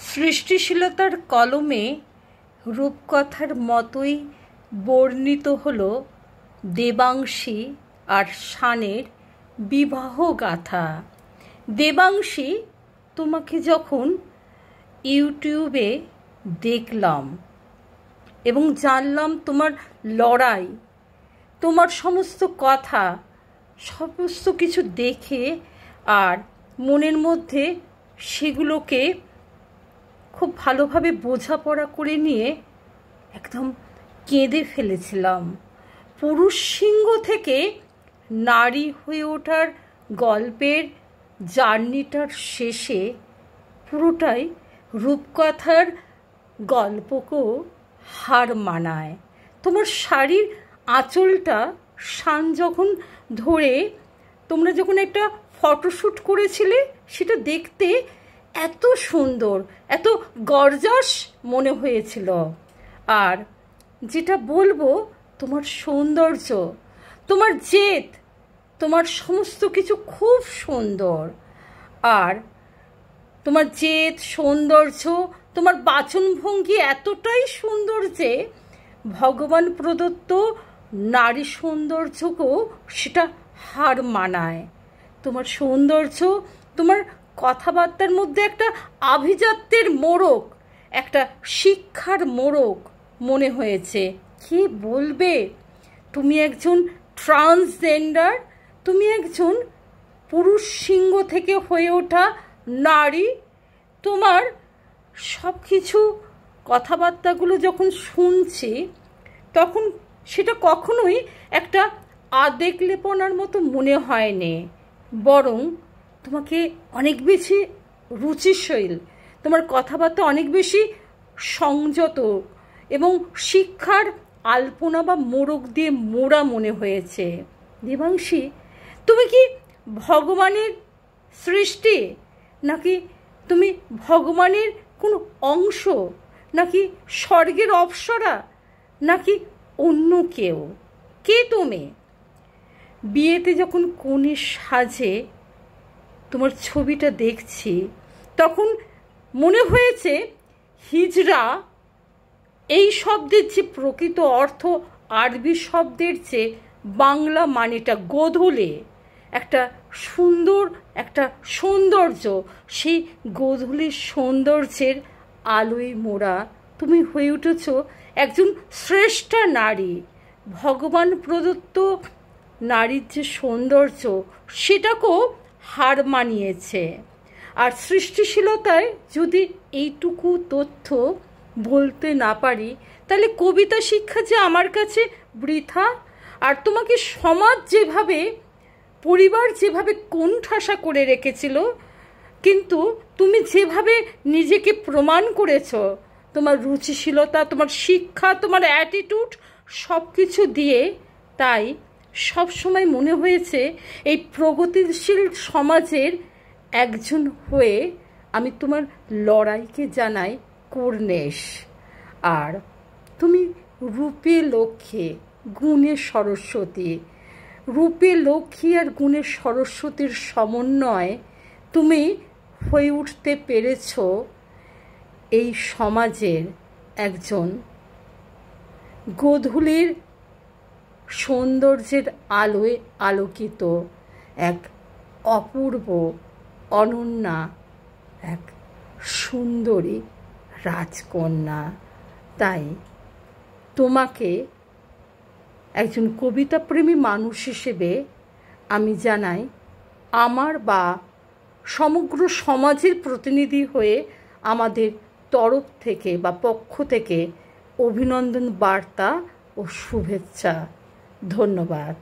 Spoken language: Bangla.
সৃষ্টিশীলতার কলমে রূপকথার মতোই বর্ণিত হল দেবাংশী আর শানের বিবাহ গাথা। দেবাংশী, তোমাকে যখন ইউটিউবে দেখলাম এবং জানলাম তোমার লড়াই, তোমার সমস্ত কথা, সমস্ত কিছু দেখে আর মনের মধ্যে সেগুলোকে খুব ভালোভাবে বোঝাপড়া করে নিয়ে একদম কেঁদে ফেলেছিলাম। পুরুষ সিংহ থেকে নারী হয়ে ওঠার গল্পের জার্নিটার শেষে পুরোটাই রূপকথার গল্পকেও হার মানায়। তোমার শাড়ির আঁচলটা শান যখন ধরে তোমরা যখন একটা ফটোশ্যুট করেছিলে, সেটা দেখতে এত সুন্দর, এত গর্জাস মনে হয়েছিল। আর যেটা বলবো, তোমার সৌন্দর্য, তোমার জেদ, তোমার সমস্ত কিছু খুব সুন্দর। আর তোমার জেদ, সৌন্দর্য, তোমার বাচনভঙ্গি এতটাই সুন্দর যে ভগবান প্রদত্ত নারী সৌন্দর্যকেও সেটা হার মানায়। তোমার সৌন্দর্য, তোমার কথাবার্তার মধ্যে একটা আভিজাত্যের মোড়ক, একটা শিক্ষার মোড়ক মনে হয়েছে। কে বলবে তুমি একজন ট্রান্সজেন্ডার, তুমি একজন পুরুষ সিংহ থেকে হয়ে ওঠা নারী। তোমার সব কিছু কথাবার্তাগুলো যখন শুনছি, তখন সেটা কখনোই একটা আবেগলেপনার মতো মনে হয়নি, বরং তোমাকে অনেক বেশি রুচিশীল, তোমার কথাবার্তা অনেক বেশি সংযত এবং শিক্ষার আলপনা বা মোড়ক দিয়ে মোড়া মনে হয়েছে। দেবাংশী, তুমি কি ভগবানের সৃষ্টি, নাকি তুমি ভগবানের কোনো অংশ, নাকি স্বর্গের অপ্সরা, নাকি অন্য কেউ? কে তুমি? বিয়েতে যখন কনে সাজে তোমার ছবিটা দেখছি, তখন মনে হয়েছে হিজড়া এই শব্দের যে প্রকৃত অর্থ আরবি শব্দের চেয়ে বাংলা মানেটা গোধূলি, একটা সুন্দর, একটা সৌন্দর্য, সেই গোধূলির সৌন্দর্যের আলোয় মোড়া তুমি হয়ে উঠেছ একজন শ্রেষ্ঠ নারী। ভগবান প্রদত্ত নারীর যে সৌন্দর্য, সেটাকেও হার মানিয়েছে। আর সৃষ্টিশীলতায় যদি এইটুকু তথ্য বলতে না পারি, তাহলে কবিতা শিক্ষা যে আমার কাছে বৃথা। আর তোমাকে সমাজ যেভাবে, পরিবার যেভাবে কোণঠাসা করে রেখেছিল, কিন্তু তুমি যেভাবে নিজেকে প্রমাণ করেছ, তোমার রুচিশীলতা, তোমার শিক্ষা, তোমার অ্যাটিটিউড, সব কিছু দিয়ে, তাই সবসময় মনে হয়েছে এই প্রগতিশীল সমাজের একজন হয়ে আমি তোমার লড়াইকে জানাই কুর্নিশ। আর তুমি রূপে লক্ষ্মী, গুণে সরস্বতী। রূপে লক্ষ্মী আর গুণে সরস্বতীর সমন্বয় তুমি হয়ে উঠতে পেরেছ এই সমাজের একজন গোধূলির সৌন্দর্যের আলোয় আলোকিত এক অপূর্ব, অনন্যা, এক সুন্দরী রাজকন্যা। তাই তোমাকে একজন কবিতাপ্রেমী মানুষ হিসেবে আমি জানাই আমার বা সমগ্র সমাজের প্রতিনিধি হয়ে আমাদের তরফ থেকে বা পক্ষ থেকে অভিনন্দন বার্তা ও শুভেচ্ছা। ধন্যবাদ।